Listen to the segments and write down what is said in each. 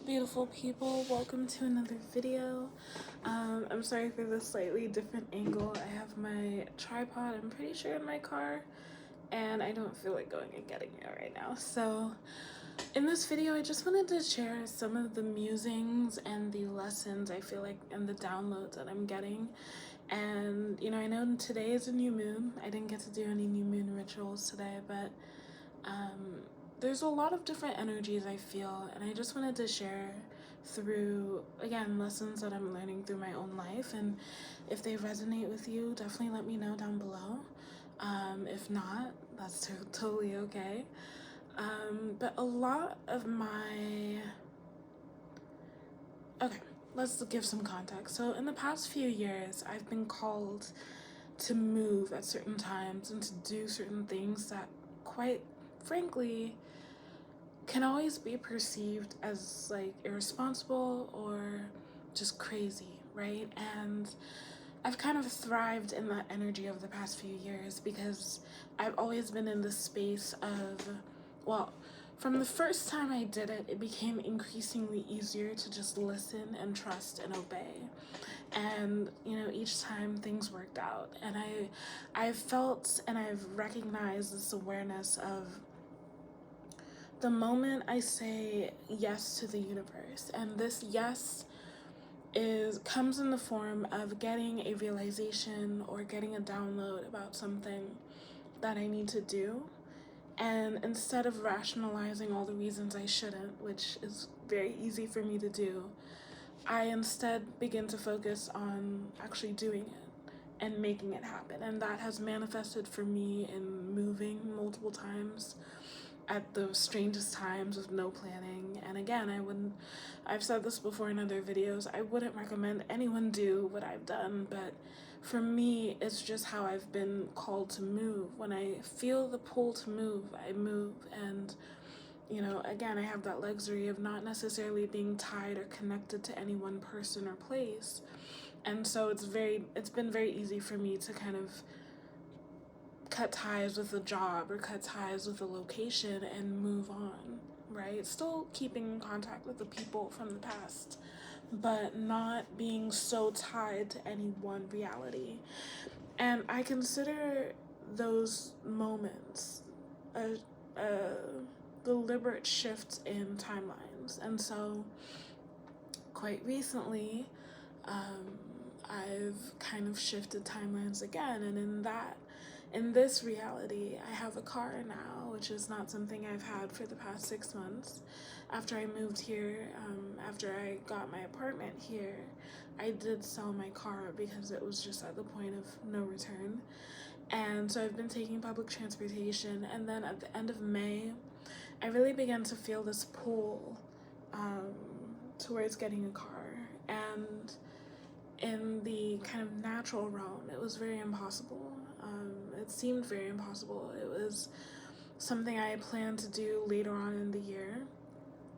beautiful people, welcome to another video. I'm sorry for the slightly different angle. I have my tripod, I'm pretty sure, in my car, and I don't feel like going and getting it right now. So in this video, I just wanted to share some of the musings and the lessons I feel like and the downloads that I'm getting. And I know today is a new moon. I didn't get to do any new moon rituals today, but there's a lot of different energies I feel, and I just wanted to share through, again, lessons that I'm learning through my own life. And if they resonate with you, definitely let me know down below. If not, that's totally okay. But a lot of my... Okay, let's give some context. So in the past few years, I've been called to move at certain times and to do certain things that, quite frankly, can always be perceived as like irresponsible or just crazy, right? And I've kind of thrived in that energy over the past few years because I've always been in the space of, well, from the first time I did it, it became increasingly easier to just listen and trust and obey. And each time things worked out, and I've felt and I've recognized this awareness of the moment I say yes to the universe, and this yes comes in the form of getting a realization or getting a download about something that I need to do. And instead of rationalizing all the reasons I shouldn't, which is very easy for me to do, I instead begin to focus on actually doing it and making it happen. And that has manifested for me in moving multiple times at the strangest times with no planning. And again, I've said this before in other videos, I wouldn't recommend anyone do what I've done, but for me, it's just how I've been called to move. When I feel the pull to move, I move. And again, I have that luxury of not necessarily being tied or connected to any one person or place. And so it's been very easy for me to kind of cut ties with a job or cut ties with a location and move on, right? Still keeping in contact with the people from the past, but not being so tied to any one reality. And I consider those moments a deliberate shift in timelines. And so quite recently, I've kind of shifted timelines again, and in this reality, I have a car now, which is not something I've had for the past 6 months. After I moved here, after I got my apartment here, I did sell my car because it was just at the point of no return. And so I've been taking public transportation, and then at the end of May, I really began to feel this pull towards getting a car. And in the kind of natural realm, it was very impossible. It seemed very impossible. It was something I had planned to do later on in the year.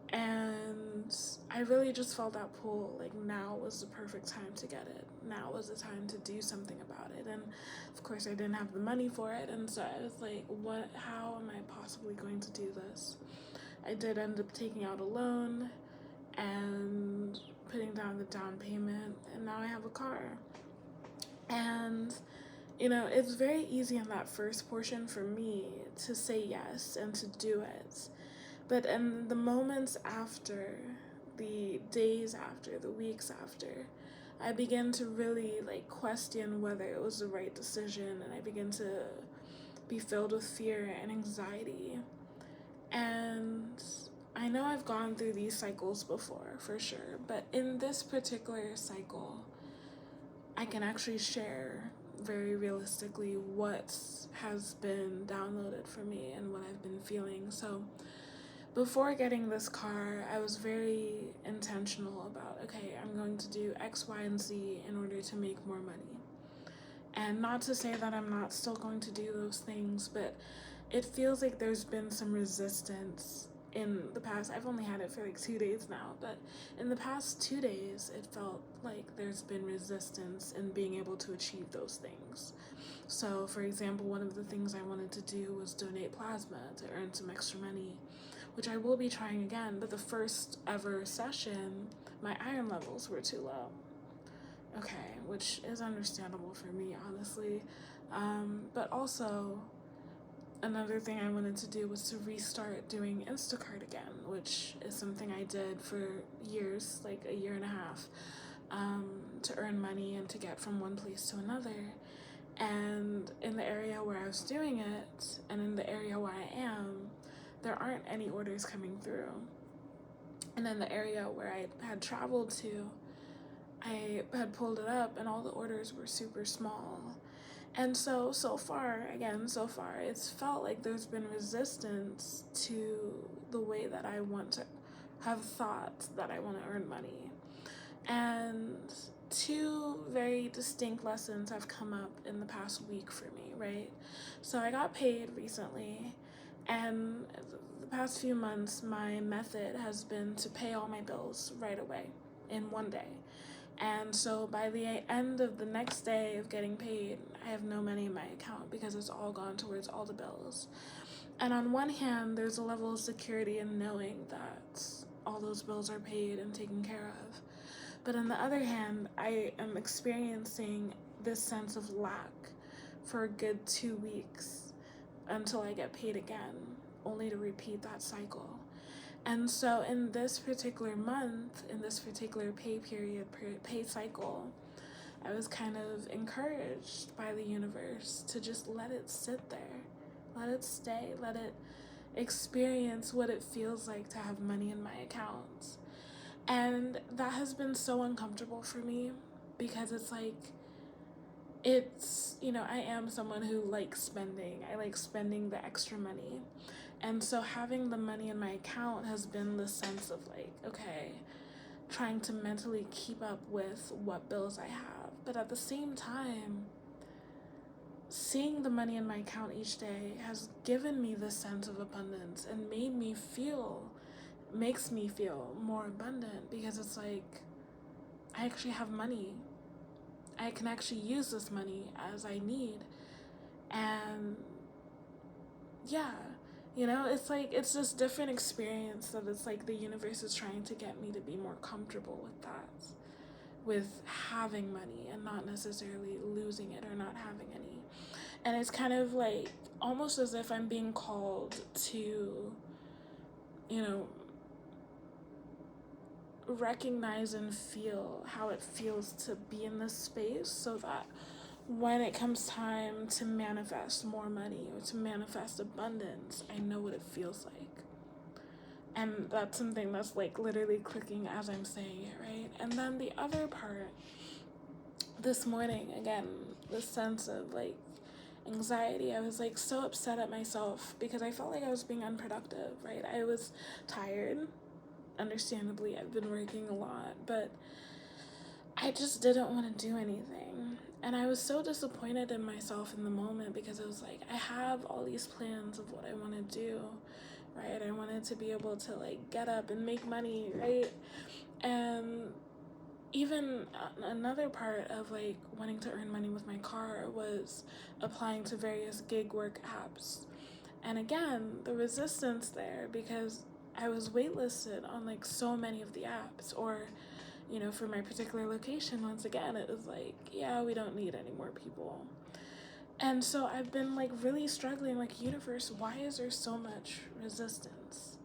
And I really just felt that pull, like now was the perfect time to get it. Now was the time to do something about it. And of course I didn't have the money for it, and so I was like, how am I possibly going to do this? I did end up taking out a loan and putting down the down payment, and now I have a car. And it's very easy in that first portion for me to say yes and to do it. But in the moments after, the days after, the weeks after, I begin to really question whether it was the right decision, and I begin to be filled with fear and anxiety. And I know I've gone through these cycles before, for sure, but in this particular cycle, I can actually share very realistically what has been downloaded for me and what I've been feeling. So before getting this car, I was very intentional about, okay, I'm going to do X, Y, and Z in order to make more money. And not to say that I'm not still going to do those things, but it feels like there's been some resistance in the past. I've only had it for 2 days now, but in the past 2 days, it felt like there's been resistance in being able to achieve those things. So, for example, one of the things I wanted to do was donate plasma to earn some extra money, which I will be trying again, but the first ever session, my iron levels were too low. Okay, which is understandable for me, honestly. But also, another thing I wanted to do was to restart doing Instacart again, which is something I did for years, like a year and a half, to earn money and to get from one place to another. And in the area where I was doing it, and in the area where I am, there aren't any orders coming through. And in the area where I had traveled to, I had pulled it up and all the orders were super small. And so far, it's felt like there's been resistance to the way that I want to have thought that I want to earn money. And two very distinct lessons have come up in the past week for me, right? So I got paid recently, and the past few months, my method has been to pay all my bills right away in one day. And so by the end of the next day of getting paid, I have no money in my account because it's all gone towards all the bills. And on one hand, there's a level of security in knowing that all those bills are paid and taken care of. But on the other hand, I am experiencing this sense of lack for a good 2 weeks until I get paid again, only to repeat that cycle. And so in this particular month, in this particular pay cycle, I was kind of encouraged by the universe to just let it sit there, let it stay, let it experience what it feels like to have money in my account. And that has been so uncomfortable for me because it's like, I am someone who likes spending. I like spending the extra money. And so having the money in my account has been the sense of like, okay, trying to mentally keep up with what bills I have. But at the same time, seeing the money in my account each day has given me this sense of abundance and makes me feel more abundant because it's like, I actually have money. I can actually use this money as I need. And yeah, it's this different experience that it's like the universe is trying to get me to be more comfortable with that, with having money and not necessarily losing it or not having any. And it's kind of like almost as if I'm being called to, recognize and feel how it feels to be in this space so that when it comes time to manifest more money or to manifest abundance, I know what it feels like. And that's something that's like literally clicking as I'm saying it, right? And then the other part, this morning, again, the sense of like anxiety. I was like so upset at myself because I felt like I was being unproductive, right? I was tired. Understandably, I've been working a lot, but I just didn't want to do anything. And I was so disappointed in myself in the moment because it was like, I have all these plans of what I want to do, right? I wanted to be able to like get up and make money, right? And even another part of like wanting to earn money with my car was applying to various gig work apps. And again, the resistance there because I was waitlisted on like so many of the apps, or for my particular location, once again, it was like, yeah, we don't need any more people. And so I've been like really struggling, like, universe, why is there so much resistance?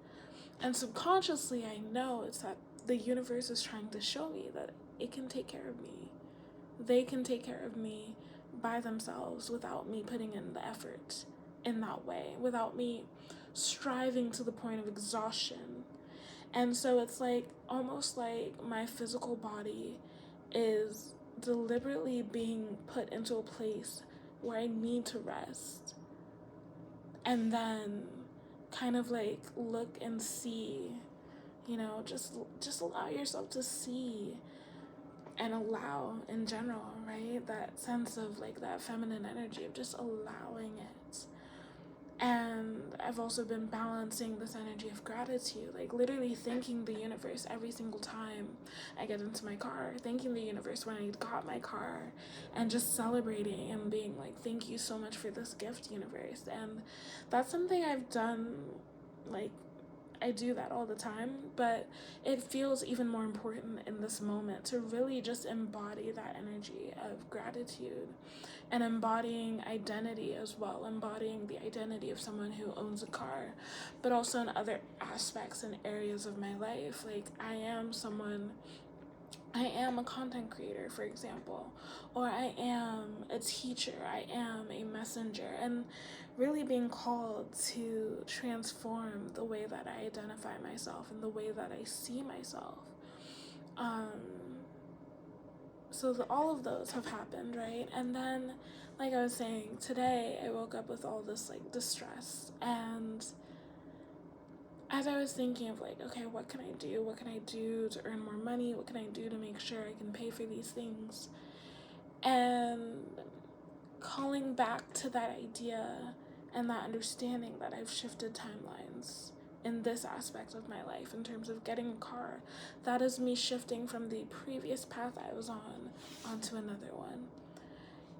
And subconsciously, I know it's that the universe is trying to show me that it can take care of me. They can take care of me by themselves without me putting in the effort in that way, without me striving to the point of exhaustion. And so it's like almost like my physical body is deliberately being put into a place where I need to rest. And then kind of like look and see, just allow yourself to see and allow in general, right? That sense of like that feminine energy of just allowing it. And I've also been balancing this energy of gratitude, like literally thanking the universe every single time I get into my car, thanking the universe when I got my car, and just celebrating and being like, thank you so much for this gift, universe. And that's something I've done like I do that all the time, but it feels even more important in this moment to really just embody that energy of gratitude and embodying identity as well, embodying the identity of someone who owns a car, but also in other aspects and areas of my life. Like, I am a content creator, for example, or I am a teacher, I am a messenger, and really being called to transform the way that I identify myself and the way that I see myself. So all of those have happened, right? And then, like I was saying, today I woke up with all this like distress, and as I was thinking of like, okay, what can I do? What can I do to earn more money? What can I do to make sure I can pay for these things? And calling back to that idea and that understanding that I've shifted timelines in this aspect of my life in terms of getting a car. That is me shifting from the previous path I was on onto another one.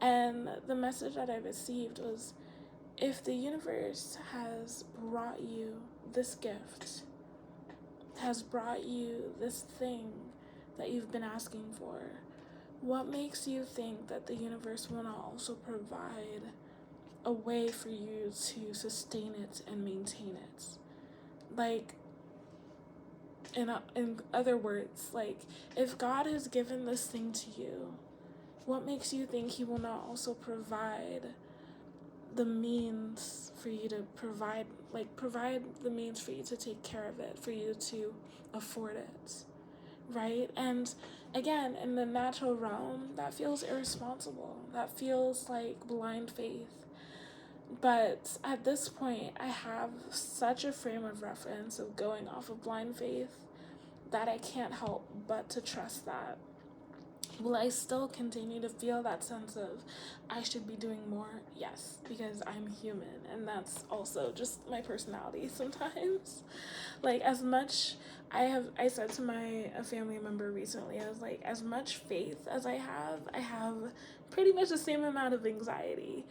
And the message that I received was, if the universe has brought you this gift, has brought you this thing that you've been asking for, what makes you think that the universe will not also provide a way for you to sustain it and maintain it? Like, in other words, like, if God has given this thing to you, what makes you think he will not also provide the means for you to provide the means for you to take care of it, for you to afford it, right? And again, in the natural realm, that feels irresponsible. That feels like blind faith. But at this point, I have such a frame of reference of going off of blind faith that I can't help but to trust that. Will I still continue to feel that sense of I should be doing more? Yes, because I'm human, and that's also just my personality sometimes. Like, as much I said to a family member recently, I was like, as much faith as I have pretty much the same amount of anxiety.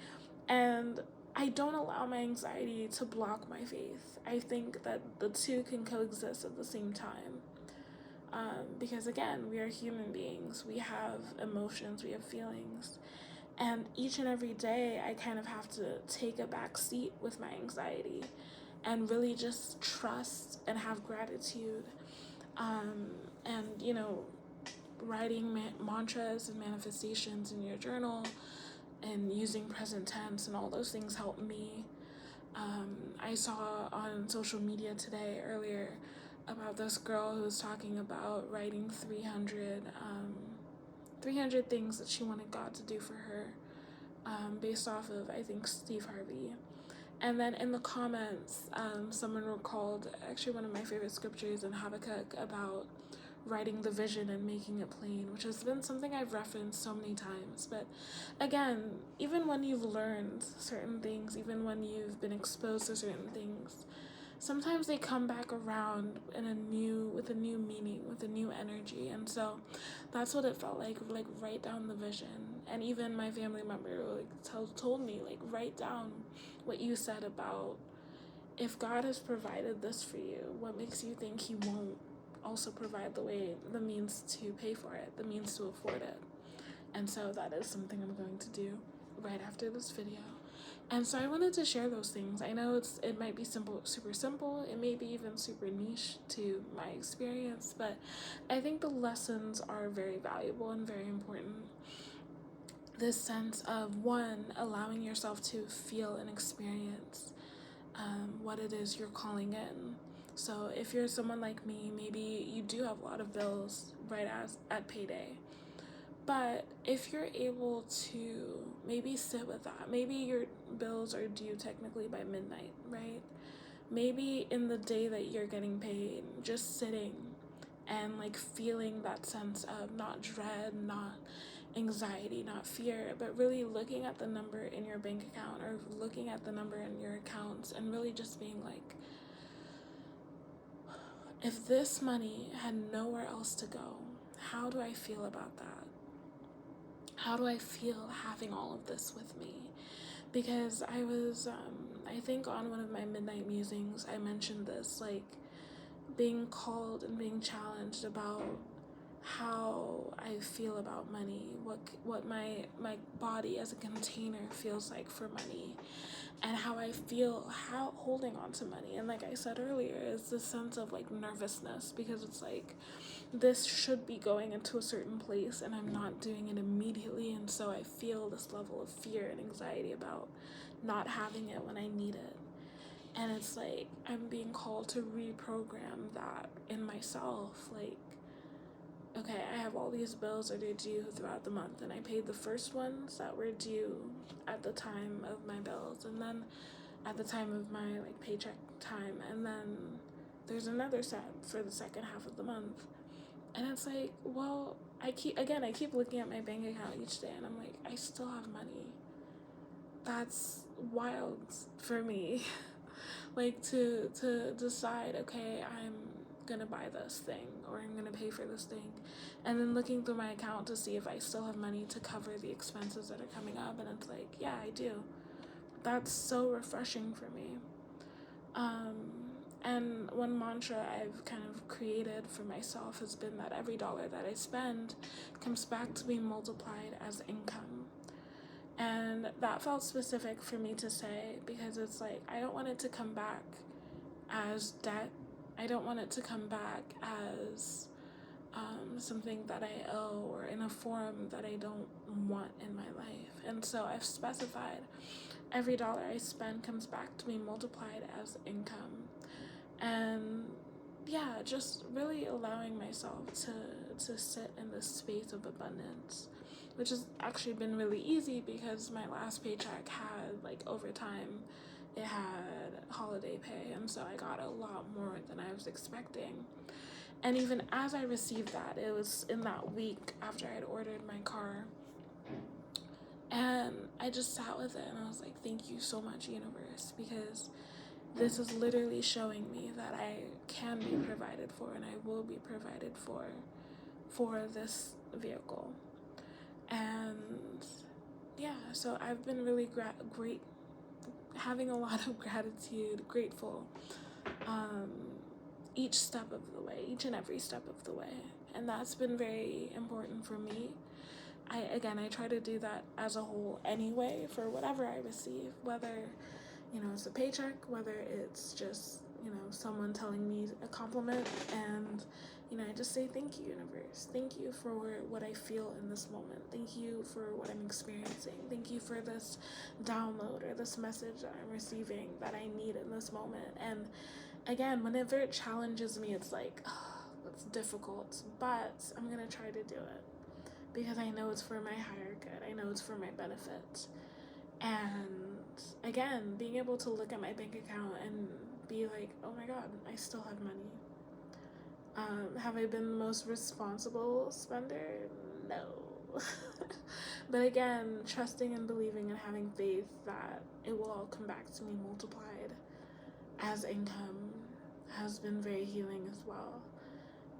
And I don't allow my anxiety to block my faith. I think that the two can coexist at the same time. Because again, we are human beings. We have emotions, we have feelings. And each and every day, I kind of have to take a back seat with my anxiety and really just trust and have gratitude. And, writing mantras and manifestations in your journal and using present tense and all those things help me. I saw on social media today earlier about this girl who was talking about writing 300 things that she wanted God to do for her, based off of, I think, Steve Harvey. And then in the comments, someone recalled actually one of my favorite scriptures in Habakkuk about writing the vision and making it plain, which has been something I've referenced so many times. But again, even when you've learned certain things, even when you've been exposed to certain things, sometimes they come back around with a new meaning, with a new energy. And so that's what it felt like write down the vision. And even my family member told me, write down what you said about, if God has provided this for you, what makes you think he won't also provide the means to pay for it, the means to afford it? And so that is something I'm going to do right after this video. And so I wanted to share those things. I know it might be super simple, it may be even super niche to my experience, but I think the lessons are very valuable and very important. This sense of, one, allowing yourself to feel and experience what it is you're calling in. So if you're someone like me, maybe you do have a lot of bills right at payday. But if you're able to maybe sit with that, maybe your bills are due technically by midnight, right? Maybe in the day that you're getting paid, just sitting and feeling that sense of not dread, not anxiety, not fear, but really looking at the number in your bank account or looking at the number in your accounts and really just being like, if this money had nowhere else to go, how do I feel about that? How do I feel having all of this with me? Because I was, I think on one of my midnight musings, I mentioned this, being called and being challenged about how I feel about money, what my body as a container feels like for money, and how I feel how holding on to money. And like I said earlier, it's this sense of like nervousness, because it's like this should be going into a certain place and I'm not doing it immediately, and so I feel this level of fear and anxiety about not having it when I need it. And it's like I'm being called to reprogram that in myself. Like, okay, I have all these bills that are due throughout the month, and I paid the first ones that were due at the time of my bills, and then at the time of my like paycheck time, and then there's another set for the second half of the month. And it's like, well, I keep looking at my bank account each day, and I'm like, I still have money. That's wild for me. Like to decide, okay, I'm gonna buy this thing, or I'm gonna pay for this thing, and then looking through my account to see if I still have money to cover the expenses that are coming up, and it's like, yeah, I do. That's so refreshing for me. And one mantra I've kind of created for myself has been that every dollar that I spend comes back to be multiplied as income. And that felt specific for me to say, because it's like, I don't want it to come back as debt. I don't want it to come back as something that I owe, or in a form that I don't want in my life. And so I've specified every dollar I spend comes back to me multiplied as income. And yeah, just really allowing myself to sit in this space of abundance, which has actually been really easy because my last paycheck had like overtime, it had holiday pay, and so I got a lot more than I was expecting. And even as I received that, it was in that week after I'd ordered my car, and I just sat with it and I was like, thank you so much, universe, because this is literally showing me that I can be provided for, and I will be provided for this vehicle. And yeah, so I've been really great, having a lot of gratitude, grateful, each step of the way, each and every step of the way. And that's been very important for me. I try to do that as a whole anyway for whatever I receive, whether, it's a paycheck, whether it's just, someone telling me a compliment, and, I just say, thank you, universe. Thank you for what I feel in this moment. Thank you for what I'm experiencing. Thank you for this download or this message that I'm receiving that I need in this moment. And again, whenever it challenges me, it's like, oh, it's difficult, but I'm going to try to do it because I know it's for my higher good. I know it's for my benefit. And again, being able to look at my bank account and be like, oh my God, I still have money. Have I been the most responsible spender? No. But again, trusting and believing and having faith that it will all come back to me multiplied as income has been very healing as well.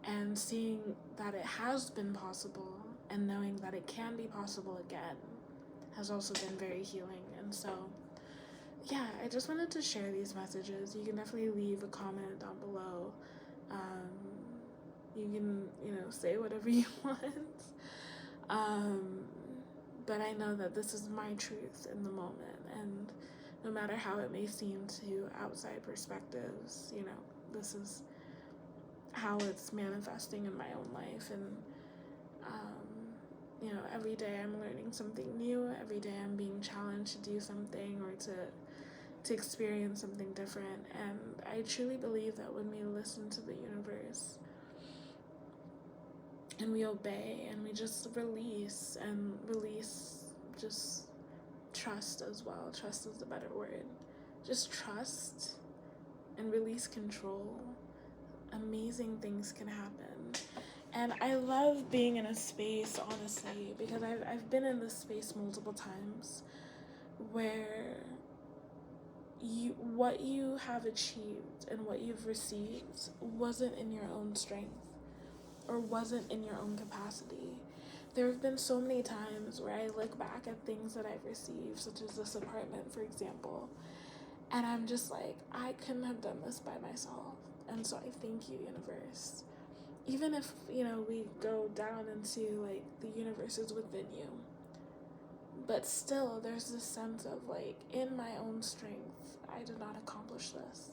And seeing that it has been possible and knowing that it can be possible again has also been very healing. And so, yeah, I just wanted to share these messages. You can definitely leave a comment down below. You can, say whatever you want. But I know that this is my truth in the moment, and no matter how it may seem to outside perspectives, this is how it's manifesting in my own life. And every day I'm learning something new. Every day I'm being challenged to do something or to experience something different. And I truly believe that when we listen to the universe and we obey and we just release just trust as well. Trust is the better word. Just trust and release control. Amazing things can happen. And I love being in a space, honestly, because I've been in this space multiple times where what you have achieved and what you've received wasn't in your own strength or wasn't in your own capacity. There have been so many times where I look back at things that I've received, such as this apartment, for example, and I'm just like, I couldn't have done this by myself. And so I thank you, universe. Even if, we go down into like the universe is within you, but still there's this sense of like, in my own strength, I did not accomplish this.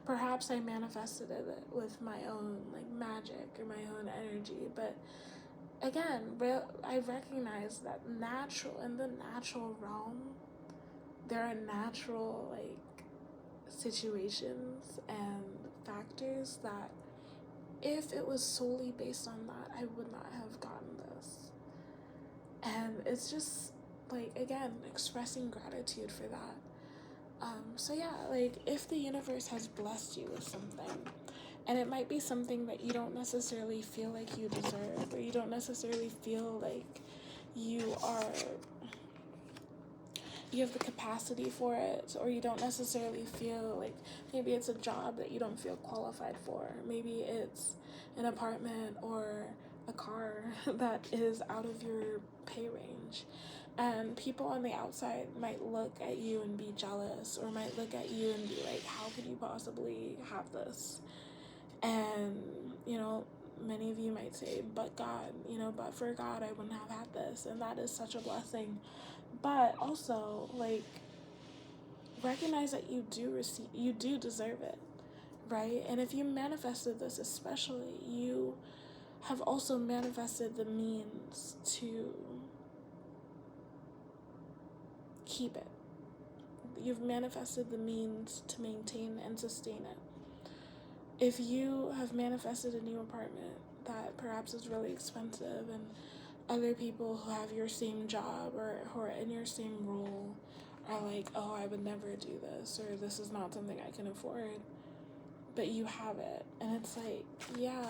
Perhaps I manifested it with my own like magic or my own energy, but again, I recognize that in the natural realm, there are natural like situations and factors that if it was solely based on that, I would not have gotten this. And it's just like, again, expressing gratitude for that. So yeah, like if the universe has blessed you with something, and it might be something that you don't necessarily feel like you deserve, or you don't necessarily feel like you are, you have the capacity for it, or you don't necessarily feel like, maybe it's a job that you don't feel qualified for, maybe it's an apartment or a car that is out of your pay range, and people on the outside might look at you and be jealous, or might look at you and be like, how could you possibly have this? And many of you might say, but God, but for God I wouldn't have had this, and that is such a blessing. But also, like, recognize that you do deserve it, right? And if you manifested this, especially, you have also manifested the means to keep it. You've manifested the means to maintain and sustain it. If you have manifested a new apartment that perhaps is really expensive, and other people who have your same job or who are in your same role are like, oh, I would never do this, or this is not something I can afford, but you have it. And it's like, yeah,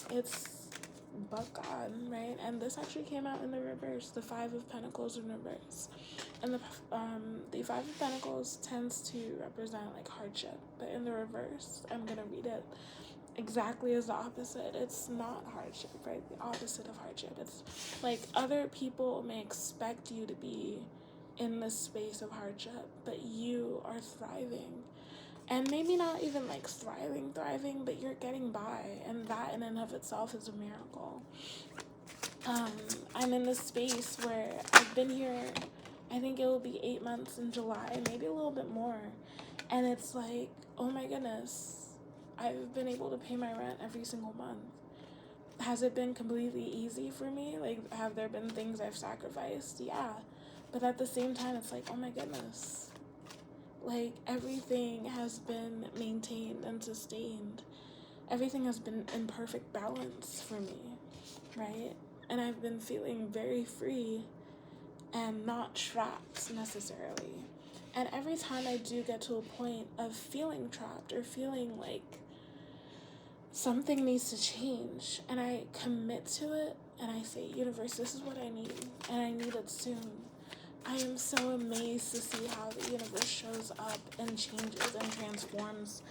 it's but God, right? And this actually came out in the reverse, the Five of Pentacles in reverse. And the Five of Pentacles tends to represent like hardship, but in the reverse, I'm gonna read it exactly as the opposite. It's not hardship, right? The opposite of hardship. It's like, other people may expect you to be in this space of hardship, but you are thriving. And maybe not even like thriving, but you're getting by, and that in and of itself is a miracle. I'm in this space where I've been here, I think it will be 8 months in July, maybe a little bit more. And it's like, oh my goodness, I've been able to pay my rent every single month. Has it been completely easy for me? Like, have there been things I've sacrificed? Yeah. But at the same time, it's like, oh my goodness. Like, everything has been maintained and sustained. Everything has been in perfect balance for me, right? And I've been feeling very free and not trapped necessarily. And every time I do get to a point of feeling trapped or feeling like something needs to change, and I commit to it, and I say, universe, this is what I need, and I need it soon, I am so amazed to see how the universe shows up and changes and transforms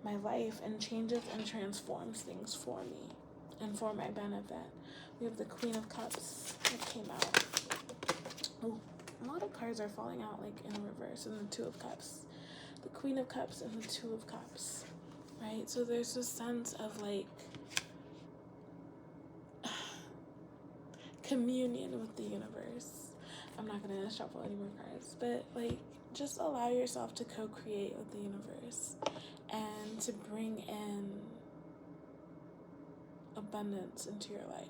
my life, and changes and transforms things for me and for my benefit. We have the Queen of Cups that came out. Oh, a lot of cards are falling out like in reverse, and the Two of Cups. The Queen of Cups and the Two of Cups, right? So there's this sense of like communion with the universe. I'm not gonna shuffle any more cards, but like, just allow yourself to co-create with the universe and to bring in abundance into your life,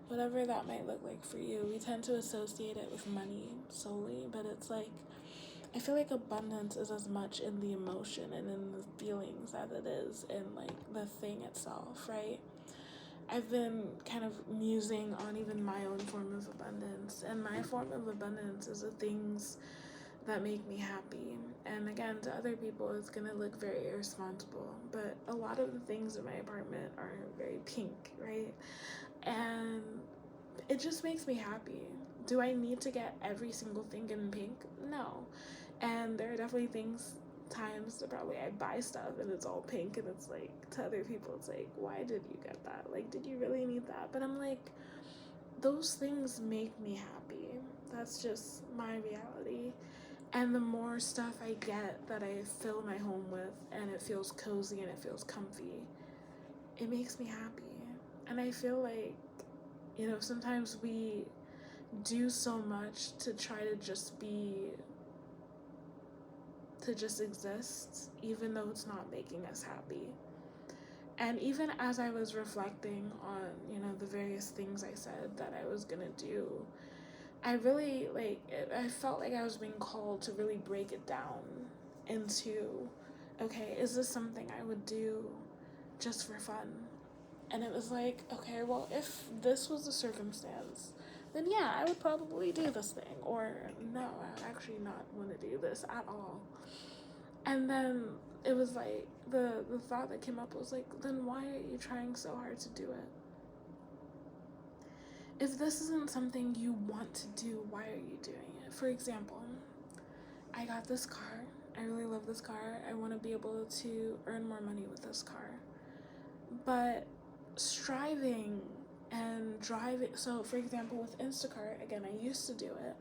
whatever that might look like for you. We tend to associate it with money solely, but it's like, I feel like abundance is as much in the emotion and in the feelings as it is in like the thing itself, right? I've been kind of musing on even my own form of abundance, and my form of abundance is the things that make me happy. And again, to other people, it's gonna look very irresponsible, but a lot of the things in my apartment are very pink, right? And it just makes me happy. Do I need to get every single thing in pink? No. And there are definitely times that probably I buy stuff and it's all pink, and it's like, to other people it's like, why did you get that? Like, did you really need that? But I'm like, those things make me happy. That's just my reality. And the more stuff I get that I fill my home with and it feels cozy and it feels comfy, it makes me happy. And I feel like, sometimes we do so much to try to just exist, even though it's not making us happy. And even as I was reflecting on, the various things I said that I was gonna do, I really, I felt like I was being called to really break it down into, okay, is this something I would do just for fun? And it was like, okay, well, if this was the circumstance, then yeah, I would probably do this thing. Or no, I would actually not want to do this at all. And then it was like, the thought that came up was like, then why are you trying so hard to do it? If this isn't something you want to do, why are you doing it? For example, I got this car. I really love this car. I want to be able to earn more money with this car. But striving and driving, so for example, with Instacart, again, I used to do it,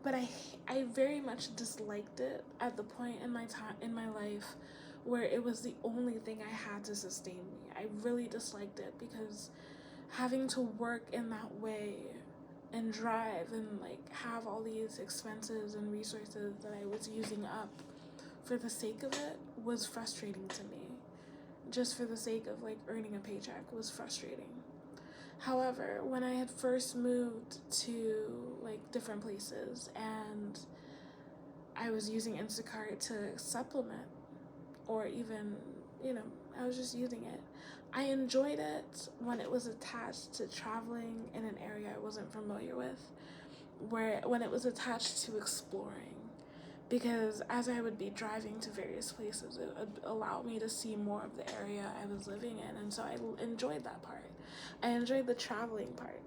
but I very much disliked it at the point in my life where it was the only thing I had to sustain me. I really disliked it because having to work in that way and drive and have all these expenses and resources that I was using up for the sake of it was frustrating to me. Just for the sake of earning a paycheck was frustrating. However, when I had first moved to different places and I was using Instacart to supplement, or even, I was just using it, I enjoyed it when it was attached to traveling in an area I wasn't familiar with, when it was attached to exploring. Because as I would be driving to various places, it would allow me to see more of the area I was living in, and so I enjoyed that part. I enjoyed the traveling part.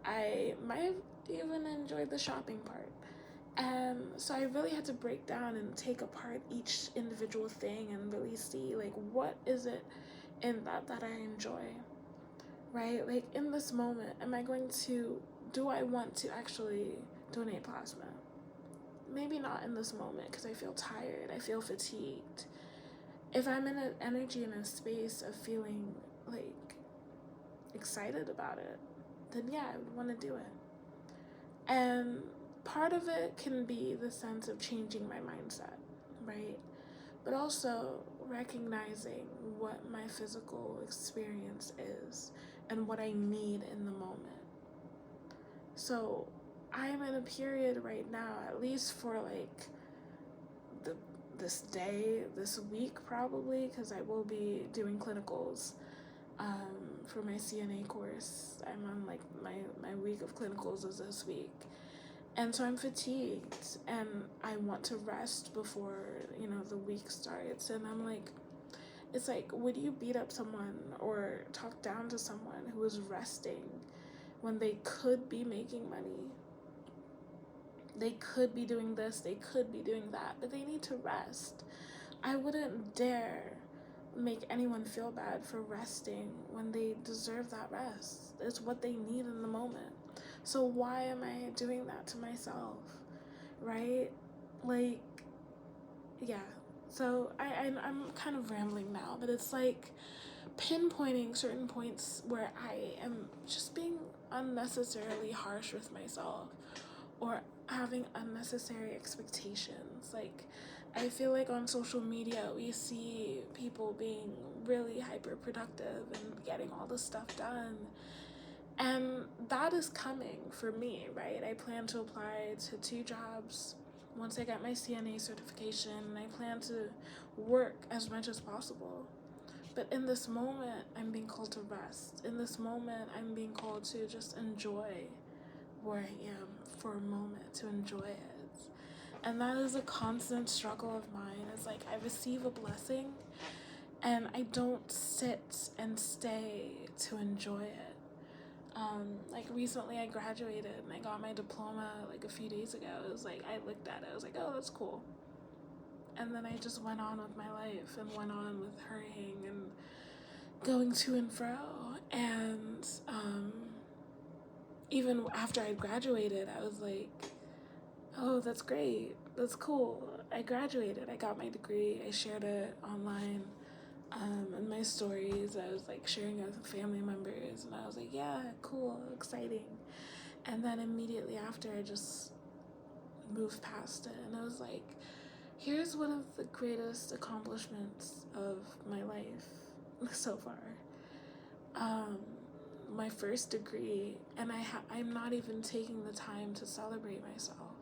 I might have even enjoyed the shopping part. And so I really had to break down and take apart each individual thing and really see what is it in that I enjoy, right? In this moment, do I want to actually donate plasma? Maybe not in this moment because I feel tired, I feel fatigued. If I'm in an energy, in a space of feeling excited about it, then yeah, I would want to do it. And part of it can be the sense of changing my mindset, right? But also recognizing what my physical experience is and what I need in the moment. So I'm in a period right now, at least for this week probably, because I will be doing clinicals for my CNA course. I'm on my week of clinicals is this week. And so I'm fatigued and I want to rest before, the week starts. And I'm it's would you beat up someone or talk down to someone who is resting when they could be making money? They could be doing this, they could be doing that, but they need to rest. I wouldn't dare make anyone feel bad for resting when they deserve that rest. It's what they need in the moment. So why am I doing that to myself, right? Yeah. So I'm kind of rambling now, but it's pinpointing certain points where I am just being unnecessarily harsh with myself or having unnecessary expectations. I feel on social media we see people being really hyper productive and getting all this stuff done, and that is coming for me, right? I plan to apply to 2 jobs once I get my CNA certification, and I plan to work as much as possible. But in this moment, I'm being called to rest. In this moment, I'm being called to just enjoy where I am for a moment, to enjoy it. And that is a constant struggle of mine. It's I receive a blessing and I don't sit and stay to enjoy it. Recently I graduated and I got my diploma a few days ago. It was I looked at it, I was oh, that's cool. And then I just went on with my life and went on with hurrying and going to and fro. And even after I graduated, I was oh, that's great. that's cool. I graduated. I got my degree. I shared it online. In my stories, I was like sharing it with family members, and I was like, yeah, cool, exciting. And then immediately after, I just moved past it, and I was like, here's one of the greatest accomplishments of my life so far. My first degree, and I'm not even taking the time to celebrate myself.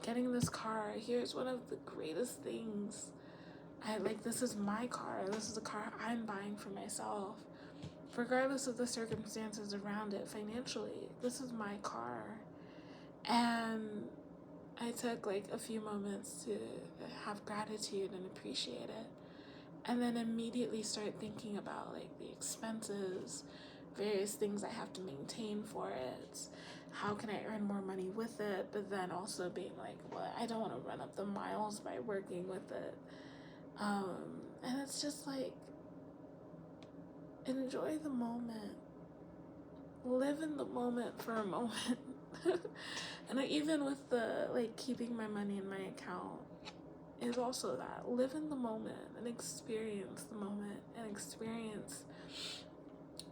Getting this car, here's one of the greatest things. This is my car. This is a car I'm buying for myself. Regardless of the circumstances around it financially, this is my car. And I took like a few moments to have gratitude and appreciate it. And then immediately start thinking about like the expenses, various things I have to maintain for it. How can I earn more money with it? But then also being like, well, I don't want to run up the miles by working with it. And it's just like, enjoy the moment. Live in the moment for a moment. And even with the like keeping my money in my account is also that. Live in the moment and experience the moment and experience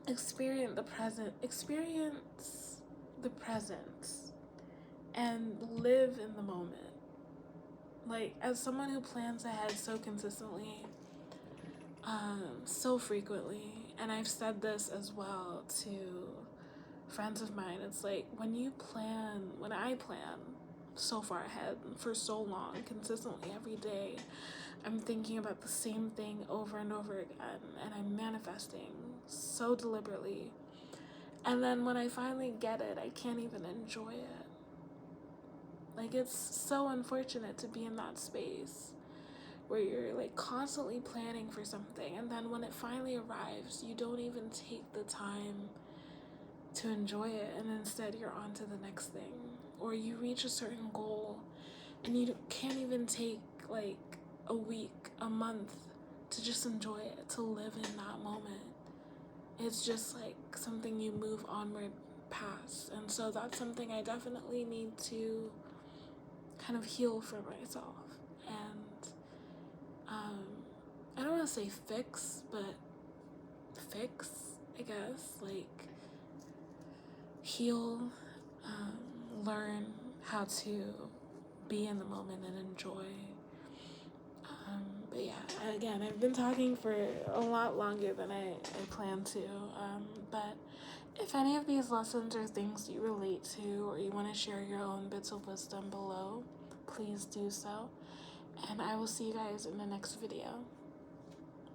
the present. Experience the present and live in the moment. Like, as someone who plans ahead so consistently, so frequently, and I've said this as well to friends of mine, it's like when I plan so far ahead for so long, consistently every day, I'm thinking about the same thing over and over again, and I'm manifesting so deliberately. And then when I finally get it, I can't even enjoy it. Like, it's so unfortunate to be in that space where you're like constantly planning for something, and then when it finally arrives, you don't even take the time to enjoy it, and instead you're on to the next thing. Or you reach a certain goal and you can't even take like a week, a month to just enjoy it, to live in that moment. It's just like something you move onward past. And so that's something I definitely need to kind of heal for myself. And I don't want to say fix, but fix, I guess. Like, heal, learn how to be in the moment and enjoy. But yeah, again, I've been talking for a lot longer than I planned to. But if any of these lessons are things you relate to, or you want to share your own bits of wisdom below, please do so. And I will see you guys in the next video.